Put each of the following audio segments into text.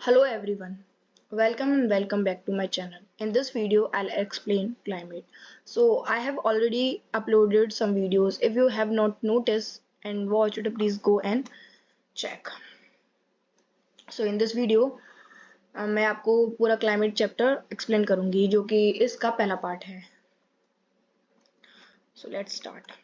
Hello everyone, welcome and welcome back to my channel. In this video, I'll explain climate. So I have already uploaded some videos. If you have not noticed and watched it, please go and check. So in this video, मैं आपको पूरा climate chapter explain करूंगी जो कि इसका पहला part है. So let's start.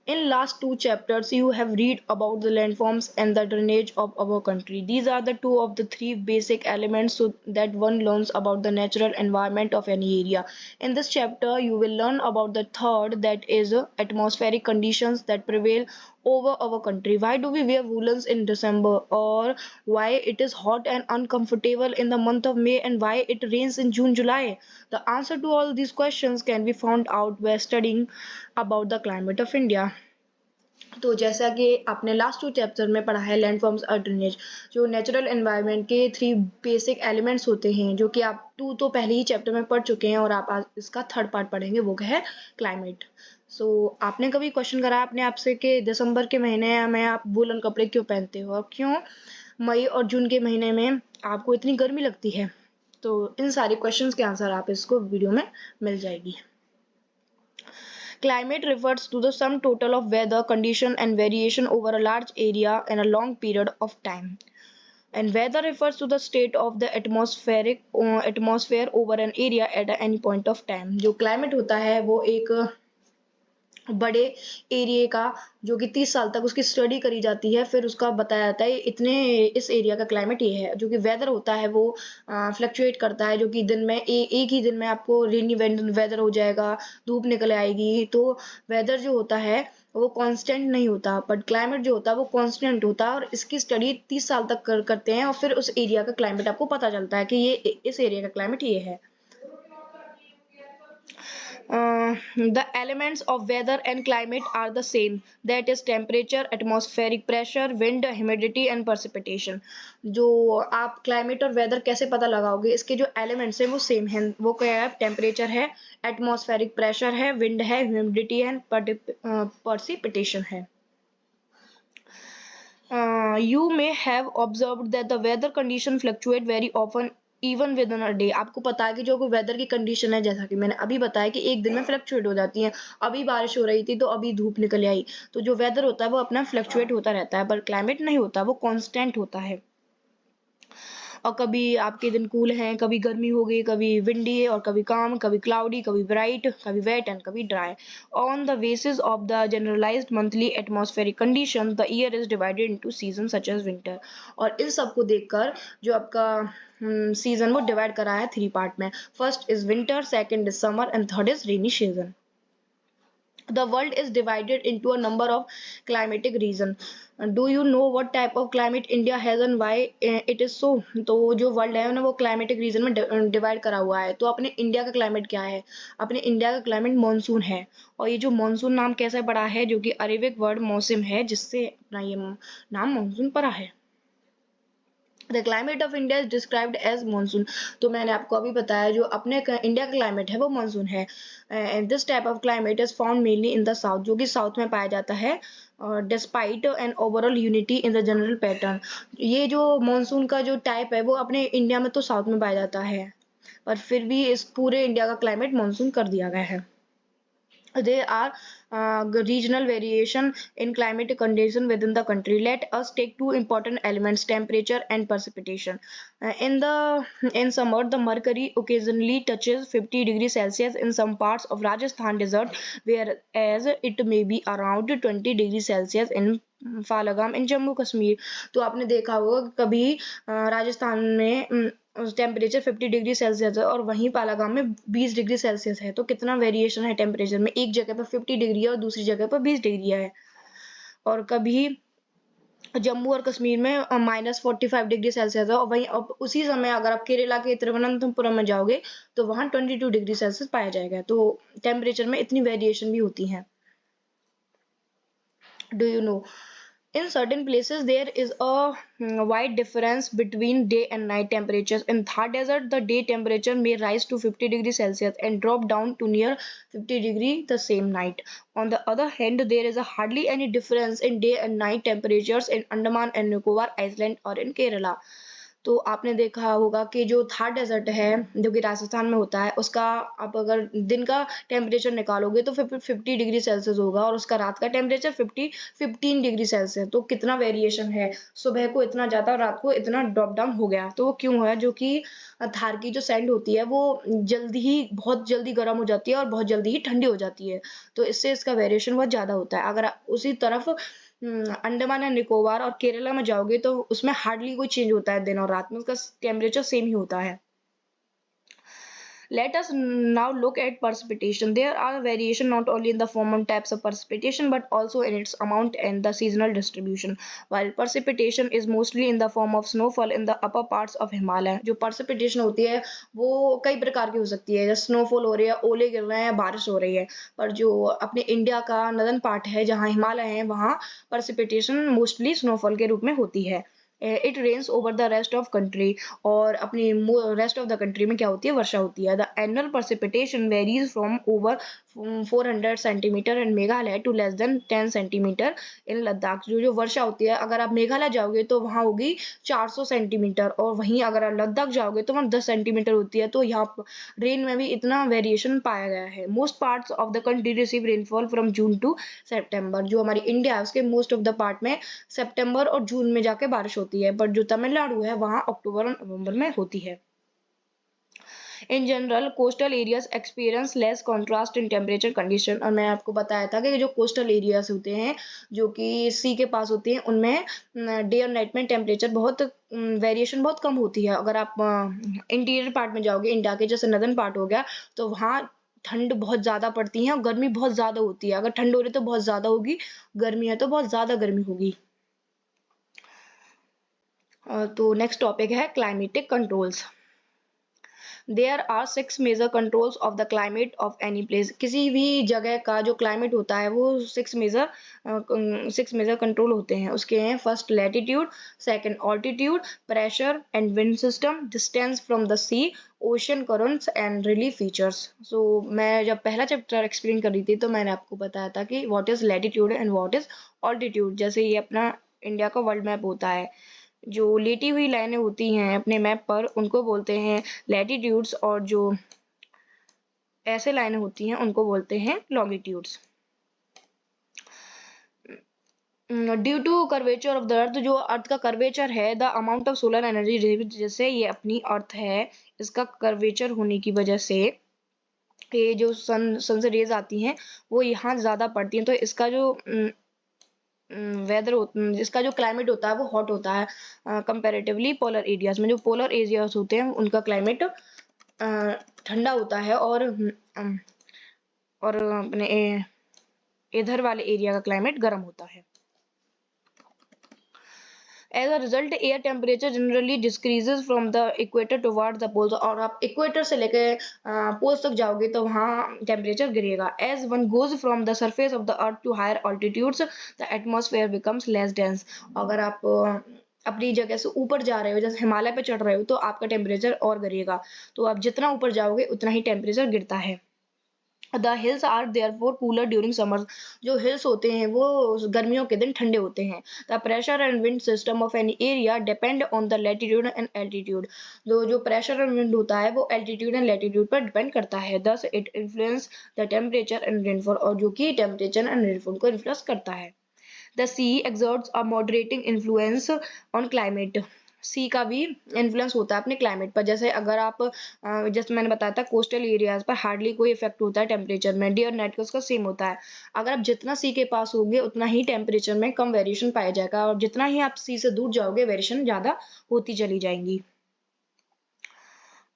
In last two chapters, you have read about the landforms and the drainage of our country. These are the two of the three basic elements so that one learns about the natural environment of any area. In this chapter, you will learn about the third, that is atmospheric conditions that prevail over our country. Why do we wear woolens in December, or why it is hot and uncomfortable in the month of May, and why it rains in June, July? The answer to all these questions can be found out by studying about the climate of India. तो जैसा कि आपने last to chapter में पढ़ा है landforms और drainage, जो natural environment के थ्री बेसिक एलिमेंट्स होते हैं, जो कि आप टू तो पहले ही चैप्टर में पढ़ चुके हैं और आप आज इसका थर्ड पार्ट पढ़ेंगे, वो है क्लाइमेट. सो आपने कभी क्वेश्चन करा अपने आप से कि दिसंबर के महीने में आप वूलन कपड़े क्यों पहनते हो और क्यों मई और जून के महीने में आपको इतनी गर्मी लगती है? तो इन सारे क्वेश्चंस के आंसर आप इसको वीडियो में मिल जाएगी. Climate refers to the sum total of weather condition and variation over a large area in a long period of time. And weather refers to the state of the atmosphere over an area at any point of time. जो climate होता है वो एक बड़े area का, जो कि 30 साल तक उसकी स्टडी करी जाती है, फिर उसका बताया जाता है इतने इस एरिया का क्लाइमेट ये है. जो कि वेदर होता है वो फ्लक्चुएट करता है, जो कि दिन में एक ही दिन में आपको रेनी वेदर हो जाएगा, धूप निकल आएगी. तो वेदर जो होता है वो कांस्टेंट नहीं होता, बट क्लाइमेट जो होता है वो कांस्टेंट होता है, और इसकी स्टडी 30 साल तक करते हैं और फिर उस एरिया का क्लाइमेट आपको पता चलता है कि ये इस एरिया का क्लाइमेट ये है. The elements of weather and climate are the same, that is temperature, atmospheric pressure, wind, humidity and precipitation. जो आप climate और weather कैसे पता लगाओगे, इसके जो elements हैं वो same हैं. वो क्या है? Temperature है, atmospheric pressure है, wind है, humidity है, precipitation है. You may have observed that the weather condition fluctuate very often even with in a day. आपको पता है कि जो वेदर की कंडीशन है, जैसा कि मैंने अभी बताया कि एक दिन में फ्लक्चुएट हो जाती है. अभी बारिश हो रही थी तो अभी धूप निकल आई. तो जो वेदर होता है वो अपना फ्लक्चुएट होता रहता है, पर क्लाइमेट नहीं होता, वो कांस्टेंट होता है. और कभी आपके दिन कूल हैं, कभी गर्मी हो गई, कभी विंडी है और कभी काम, कभी क्लाउडी, कभी ब्राइट, कभी वेट एंड कभी dry. On the basis of the generalised monthly atmospheric condition the year is divided into season such as winter. और इन सब को देखकर जो आपका सीजन वो डिवाइड करा है थ्री पार्ट में. First is winter, second is summer and third is rainy season. The world is divided into a number of climatic regions. Do you know what type of climate India has and why it is so? तो जो world है ना वो climatic reason में divide करा हुआ है. तो अपने इंडिया का क्लाइमेट क्या है? अपने इंडिया का क्लाइमेट मॉनसून है. और ये जो मॉनसून नाम कैसे पड़ा है? जो कि अरेबिक वर्ड मौसम है, जिससे अपना ये नाम मॉनसून पड़ा है. The climate of India is described as monsoon. तो मैंने आपको अभी बताया जो अपने इंडिया का क्लाइमेट है वो मानसून है. And this type of climate is found mainly in the south, जो कि साउथ में पाया जाता है. Despite an overall unity in the general pattern. ये जो मानसून का जो टाइप है वो अपने इंडिया में तो साउथ में पाया जाता है, पर फिर भी इस पूरे इंडिया का क्लाइमेट मानसून कर दिया गया है. There are regional variation in climatic condition within the country. Let us take two important elements, temperature and precipitation. In summer, the mercury occasionally touches 50 degrees Celsius in some parts of Rajasthan desert, whereas it may be around 20 degrees Celsius in फालागाम इन जम्मू कश्मीर. तो आपने देखा होगा कभी राजस्थान में temperature 50 degree Celsius है और वहीं पालागाम में 20 डिग्री सेल्सियस है. तो कितना वेरिएशन है टेम्परेचर में? एक जगह पर 50 डिग्री है और दूसरी जगह पर 20 डिग्री है. और कभी जम्मू और कश्मीर में -45 डिग्री सेल्सियस है, और वहीं अब उसी समय अगर आप केरला के तिरुवनंतपुरम में जाओगे तो वहां 22 डिग्री सेल्सियस पाया जाएगा. तो टेम्परेचर में इतनी वेरिएशन भी होती है. Do you know? In certain places, there is a wide difference between day and night temperatures. In Thar Desert, the day temperature may rise to 50 degrees Celsius and drop down to near 50 degree the same night. On the other hand, there is hardly any difference in day and night temperatures in Andaman and Nicobar Island or in Kerala. तो आपने देखा होगा कि जो Thar desert है जो कि राजस्थान में होता है, उसका आप अगर दिन का टेम्परेचर निकालोगे तो 50 डिग्री सेल्सियस होगा और उसका रात का टेम्परेचर 15 डिग्री सेल्सियस। तो कितना वेरिएशन है, सुबह को इतना ज़्यादा और रात को इतना ड्रॉप डाउन हो गया। तो वो क्यों है, जो कि थार की जो सैंड होती है वो बहुत जल्दी गर्म हो जाती है और बहुत जल्दी ही ठंडी हो जाती है। तो इससे इसका वेरिएशन बहुत ज़्यादा होता है। अगर आप उसी तरफ अंडमान एंड निकोबार और केरला में जाओगे तो उसमें हार्डली कोई चेंज होता है दिन और रात में, उसका टेम्परेचर सेम ही होता है। Let us now look at precipitation. There are variation not only in the form and types of precipitation but also in its amount and the seasonal distribution. While precipitation is mostly in the form of snowfall in the upper parts of Himalaya. जो precipitation होती है वो कई प्रकार की हो सकती है, जैसे snowfall हो रही है, ओले गिर रहे हैं, बारिश हो रही है। पर जो अपने इंडिया का नदन पार्ट है जहाँ हिमालय है वहाँ precipitation mostly snowfall के रूप में होती है। It rains over the rest of country, और अपनी रेस्ट ऑफ द कंट्री में क्या होती है, वर्षा होती है। The annual precipitation varies from over 400 centimetre in Meghalaya to less than 10 centimetre in Ladakh. जो वर्षा होती है, अगर आप मेघालय जाओगे तो वहां होगी 400 सेंटीमीटर, और वहीं अगर आप लद्दाख जाओगे तो वहां 10 सेंटीमीटर होती है। तो यहाँ रेन में भी इतना वेरिएशन पाया गया है। Most parts of the country receive rainfall from June to September. जो हमारी इंडिया है उसके मोस्ट ऑफ द पार्ट में सितंबर और जून में जाके बारिश होती है, बट जो तमिलनाडु है वहां अक्टूबर और नवंबर में होती है। In general coastal areas experience less contrast in temperature condition. और मैं आपको बताया था कि जो कोस्टल एरियाज होते हैं जो कि सी के पास होते हैं उनमें डे और नाइट में टेम्परेचर बहुत वेरिएशन बहुत कम होती है। अगर आप इंटीरियर पार्ट में जाओगे, इंडिया के जैसे नदन पार्ट हो गया, तो वहाँ ठंड बहुत ज्यादा पड़ती है और गर्मी बहुत ज्यादा होती है। अगर ठंड हो रही है तो बहुत ज्यादा होगी, गर्मी है तो बहुत ज्यादा गर्मी होगी। तो नेक्स्ट टॉपिक है climatic controls. There are 6 major controls of the climate of any place. किसी भी जगह का जो क्लाइमेट होता है वो 6 मेजर कंट्रोल होते हैं। उसके हैं first latitude, second altitude, pressure and wind system, distance from the sea, ocean currents and relief features. So मैं जब पहला चैप्टर एक्सप्लेन कर रही थी तो मैंने आपको बताया था कि what is latitude and what is altitude. जैसे ये अपना इंडिया का वर्ल्ड मैप होता है, जो लेटी हुई लाइनें होती हैं अपने मैप पर उनको बोलते हैं लैटिट्यूड्स, और जो ऐसे लाइनें होती हैं उनको बोलते हैं longitudes. Due to curvature of the earth, जो अर्थ का कर्वेचर है, the amount of solar energy, जैसे ये अपनी अर्थ है इसका कर्वेचर होने की वजह से ये जो सन से रेज आती हैं वो यहाँ ज्यादा पड़ती हैं। तो इसका जो इसका जो क्लाइमेट होता है वो हॉट होता है कंपैरेटिवली पोलर एरियाज में। जो पोलर एरियाज होते हैं उनका क्लाइमेट ठंडा होता है, और अपने इधर वाले एरिया का क्लाइमेट गर्म होता है। As a result, air temperature generally decreases from the equator towards the poles। और आप इक्वेटर से लेके पोल्स तक जाओगे तो वहाँ टेम्परेचर गिरेगा। As one goes from the surface of the earth to higher altitudes, the atmosphere becomes less dense। अगर आप अपनी जगह से ऊपर जा रहे हो, जैसे हिमालय पे चढ़ रहे हो, तो आपका टेम्परेचर और गिरेगा। तो आप जितना ऊपर जाओगे उतना ही टेम्परेचर गिरता है। The hills are therefore cooler during summer. जो हिल्स होते हैं वो गर्मियों के दिन ठंडे होते हैं। The pressure and wind system of any area depend on the latitude and altitude. जो प्रेशर एंड विंड होता है वो एल्टीट्यूड एंड लैटिट्यूड पर डिपेंड करता है। Thus it influence the temperature and rainfall, और जो कि टेम्परेचर एंड रेनफॉल को इन्फ्लुएंस करता है। The sea exerts a moderating influence on climate। सी का भी इन्फ्लुएंस होता है अपने क्लाइमेट पर। जैसे अगर आप जैसे मैंने बताया था कोस्टल एरियाज पर हार्डली कोई इफेक्ट होता है टेम्परेचर में, डे और नाइट का उसका सेम होता है। अगर आप जितना सी के पास होंगे उतना ही टेम्परेचर में कम वेरिएशन पाया जाएगा, और जितना ही आप सी से दूर जाओगे वेरिएशन ज्यादा होती चली जाएंगी।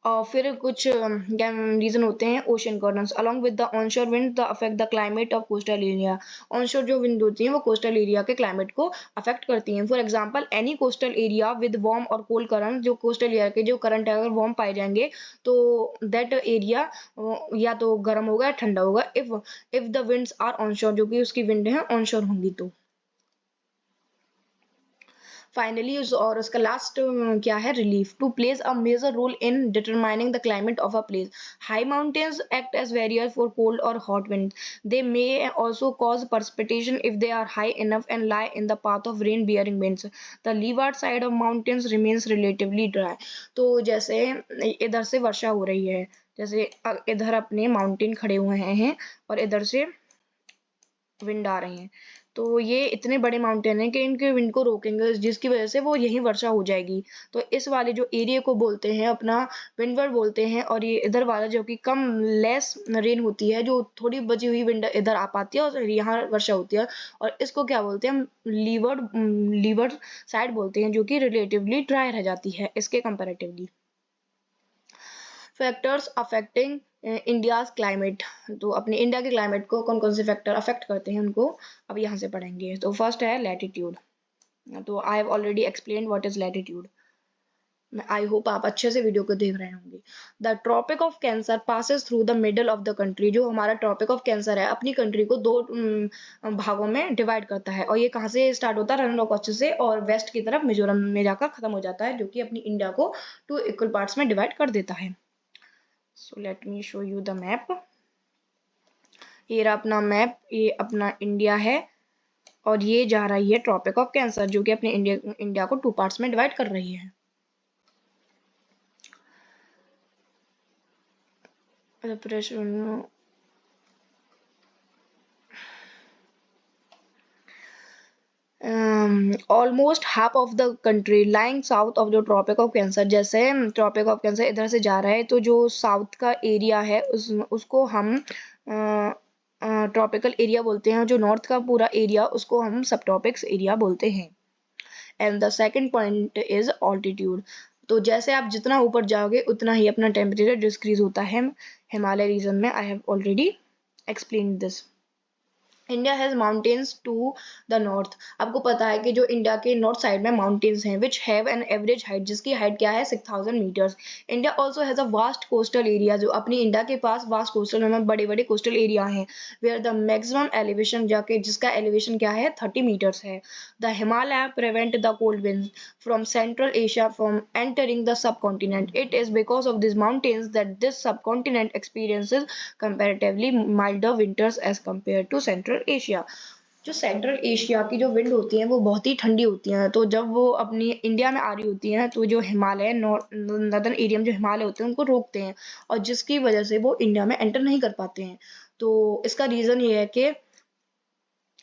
और फिर कुछ रीजन होते हैं ocean currents along with the onshore wind the affect the climate of coastal area. Onshore जो विंड होती हैं वो कोस्टल एरिया के क्लाइमेट को अफेक्ट करती हैं। For example any coastal area with warm और कोल्ड करंट। जो कोस्टल एरिया के जो करंट है अगर वार्म पाए जाएंगे तो दैट एरिया या तो गर्म होगा या ठंडा होगा। If the winds are onshore, जो कि उसकी विंड है ऑनशोर होंगी तो। फाइनली और उसका लास्ट क्या है, relief too plays a major role in determining the climate of a place. High mountains act as barrier for cold और hot wind. They may also cause precipitation if they are high enough and lie in the path of rain bearing winds. The leeward side of mountains remains relatively dry. तो जैसे इधर से वर्षा हो रही है, जैसे इधर अपने माउंटेन खड़े हुए हैं और इधर से विंड आ रही हैं, तो ये इतने बड़े माउंटेन हैं कि इनके विंड को रोकेंगे, जिसकी वजह से वो यहीं वर्षा हो जाएगी। तो इस वाले जो एरिया को बोलते हैं अपना विंडवर्ड बोलते हैं, और ये इधर वाला जो कि कम लेस रेन होती है, जो थोड़ी बची हुई विंड इधर आ पाती है और यहाँ वर्षा होती है, और इसको क्या बोलते हैं हम, लीवर्ड लीवर्ड साइड बोलते हैं, जो कि रिलेटिवली ड्राई रह जाती है इसके comparatively. Factors affecting India's climate. तो अपने इंडिया के क्लाइमेट को कौन कौन से फैक्टर अफेक्ट करते हैं उनको अब यहाँ से पढ़ेंगे। तो फर्स्ट है लैटिट्यूड। तो I have already explain what is latitude. I hope आप अच्छे से वीडियो को देख रहे होंगे। The Tropic of Cancer passes through the middle of the country. जो हमारा ट्रॉपिक ऑफ कैंसर है अपनी कंट्री को दो भागों में डिवाइड करता है, और ये कहाँ से स्टार्ट होता है, रन ऑफ कच्छ से, और वेस्ट की तरफ मिजोरम में जाकर खत्म हो जाता है, जो कि अपनी इंडिया को 2 इक्वल पार्ट्स में डिवाइड कर देता है। So let me show you the map. ये रहा अपना मैप, ये अपना इंडिया है, और ये जा रही है ट्रॉपिक ऑफ कैंसर, जो कि अपने इंडिया को 2 पार्ट्स में डिवाइड कर रही है। Almost half of the country lying south of the Tropic of Cancer. जैसे ट्रॉपिक ऑफ कैंसर इधर से जा रहा है, तो जो साउथ का एरिया है उसको हम ट्रॉपिकल एरिया बोलते हैं, जो नॉर्थ का पूरा एरिया उसको हम सब ट्रॉपिक्स एरिया बोलते हैं। And the second point is altitude. तो जैसे आप जितना ऊपर जाओगे उतना ही अपना टेम्परेचर डिक्रीज होता है हिमालय रीजन में। I have already explain this. India has mountains to the north. आपको पता है कि जो इंडिया के नॉर्थ साइड में माउंटेन्स हैं which have an average height, जिसकी हाइट क्या है 6000 metres. India also has a vast coastal area. जो अपनी इंडिया के पास वास्ट कोस्टल में बड़े बड़े कोस्टल एरिया हैं, वेयर द मैक्सिमम एलिवेशन जाके जिसका एलिवेशन क्या है 30 मीटर्स है। The Himalaya prevent the cold wind from central Asia from entering the subcontinent. It is because of this mountains that this subcontinent experiences comparatively milder winters as compared to central Asia. जो central Asia की जो wind होती हैं वो बहुत ही ठंडी होती हैं, तो जब वो अपनी इंडिया में आ रही होती हैं तो जो हिमालय नॉर्दर्न एरिया में जो हिमालय होते हैं उनको रोकते हैं, और जिसकी वजह से वो इंडिया में एंटर नहीं कर पाते हैं। तो इसका रीजन ये है कि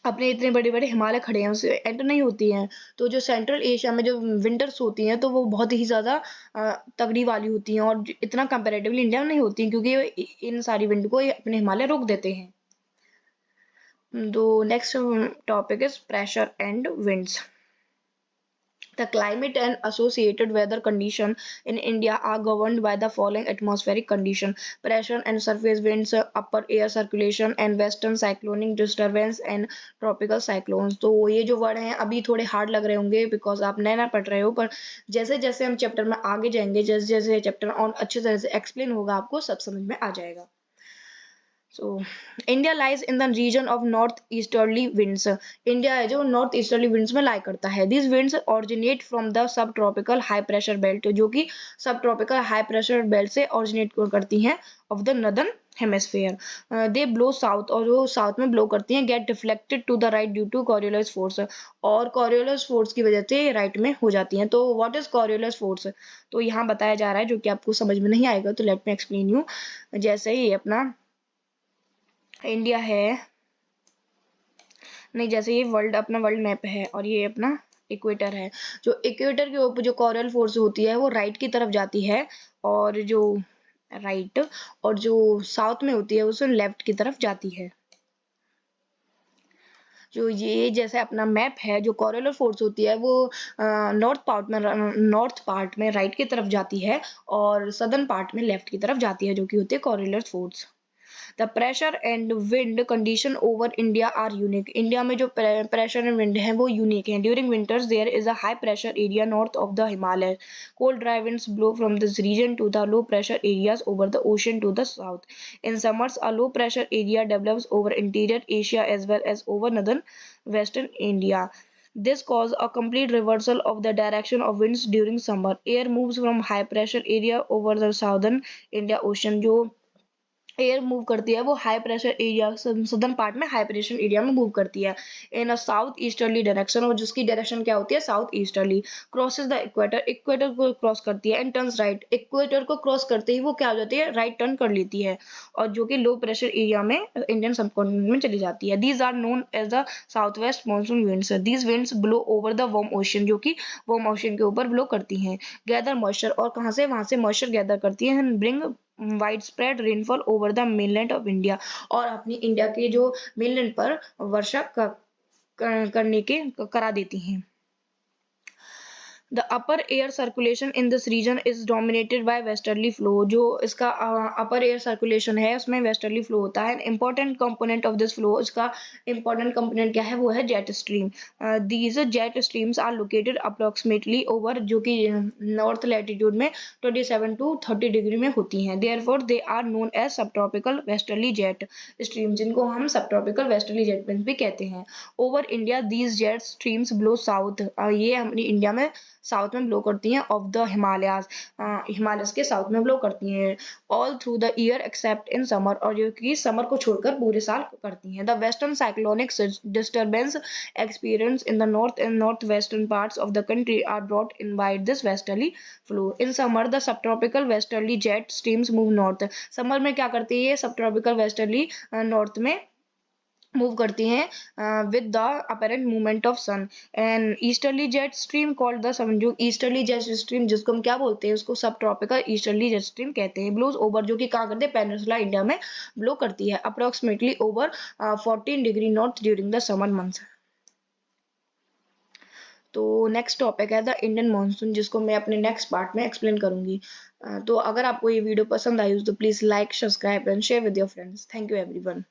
अपने इतने बड़े बड़े हिमालय खड़े हैं, उससे एंटर नहीं होती हैं। तो जो सेंट्रल एशिया में जो विंटर्स होती हैं तो वो बहुत ही ज़्यादा तगड़ी वाली होती हैं, और इतना कंपेरेटिवली इंडिया में नहीं होती हैं, क्योंकि इन सारी विंड को ये अपने हिमालय रोक देते हैं। The next topic is pressure and winds. The climate and associated weather condition in India are governed by the following atmospheric condition: pressure and surface winds, upper air circulation and western cyclonic disturbance and tropical cyclones। तो ये जो word हैं अभी थोड़े hard लग रहे होंगे because आप नया पढ़ रहे हो, पर जैसे जैसे हम चैप्टर में आगे जाएंगे, जैसे जैसे चैप्टर और अच्छे तरह से एक्सप्लेन होगा आपको सब समझ में आ जाएगा। So India lies in the region of northeasterly winds. India है जो नॉर्थ ईस्टर्ली विंड्स में लाई करता है। These winds originate from the subtropical high pressure belt, जो कि सब ट्रॉपिकल हाई प्रेशर बेल्ट से ओरिजिनेट करती हैं of the northern hemisphere. They blow south, और जो साउथ में ब्लो करती हैं get deflected to the right due to Coriolis force, और Coriolis force की वजह से राइट में हो जाती हैं। तो what is Coriolis force? तो यहाँ बताया जा रहा है, जो कि आपको समझ में नहीं आएगा तो लेट मी एक्सप्लेन यू। जैसे ये अपना इंडिया है, नहीं जैसे ये वर्ल्ड अपना वर्ल्ड मैप है और ये अपना इक्वेटर है। जो इक्वेटर के ऊपर जो कोरियल फोर्स होती है वो राइट की तरफ जाती है, और जो राइट और जो साउथ में होती है वो लेफ्ट की तरफ जाती है। जो ये जैसे अपना मैप है, जो कोरियल फोर्स होती है वो नॉर्थ पार्ट में राइट की तरफ जाती है, और सदर्न पार्ट में लेफ्ट की तरफ जाती है, जो कि होती है chorial force. The pressure and wind condition over India are unique. India में जो pressure and wind है वो unique है। During winters there is a high pressure area north of the Himalayas. Cold dry winds blow from this region to the low pressure areas over the ocean to the south. In summers a low pressure area develops over interior Asia as well as over northern western India. This cause a complete reversal of the direction of winds during summer. Air moves from high pressure area over the southern India Ocean. जो air move करती है वो high pressure area southern part में high pressure area में move करती है इन अ south easterly direction, और जिसकी डायरेक्शन क्या होती है south easterly. Crosses the equator, equator को क्रॉस करती है एंड टर्न्स राइट, इक्वेटर को क्रॉस करते ही वो क्या हो जाती है राइट टर्न कर लेती है और जो कि लो प्रेशर एरिया में इंडियन सबकॉन्टिनेंट में चली जाती है। These are known as the south west monsoon winds. These winds blow over the warm ocean, जो कि वार्म ओशन के ऊपर ब्लो करती हैं। गैदर मॉइस्चर, और कहाँ से वहां से मॉइस्चर गैदर करती है and bring wide spread rainfall over the mainland of India, और अपनी इंडिया के जो मेनलैंड पर वर्षा करने के करा देती हैं। The upper air circulation in this region is dominated by westerly flow। जो इसका upper air circulation है उसमें westerly flow होता है। Important component of this flow, इसका important component क्या है वो है jet stream। These jet streams are located approximately over, जो कि north latitude में 27 to 30 डिग्री में होती हैं। Therefore they are known as subtropical westerly jet streams, जिनको हम subtropical westerly jet winds भी कहते हैं। Over India these jet streams blow south। ये हमारी इंडिया में साउथ में ब्लो करती हैं ऑफ द हिमालयाज, हिमालयस के साउथ में ब्लो करती हैं। All through the year accept in summer, और जो कि समर को छोड़कर पूरे साल करती हैं। The western cyclonic disturbance experience in the north and north western parts of the country are brought in by this westerly flow. In summer the subtropical westerly jet streams move north. Summer में क्या करती है ये subtropical westerly north में move करती हैं with the apparent movement of sun. And easterly jet stream called the sun, जो easterly jet stream जिसको हम क्या बोलते हैं उसको सब ट्रॉपिकल ईस्टर्ली जेट स्ट्रीम कहते हैं। ब्लोज ओवर, जो कि कहाँ करते हैं पेनिनसुला इंडिया में ब्लो करती है approximately over 14 degree north during the summer months. तो नेक्स्ट टॉपिक है द इंडियन मानसून, जिसको मैं अपने नेक्स्ट पार्ट में एक्सप्लेन करूंगी। तो अगर आपको ये वीडियो पसंद आई तो please like, subscribe and share with your friends. Thank you everyone.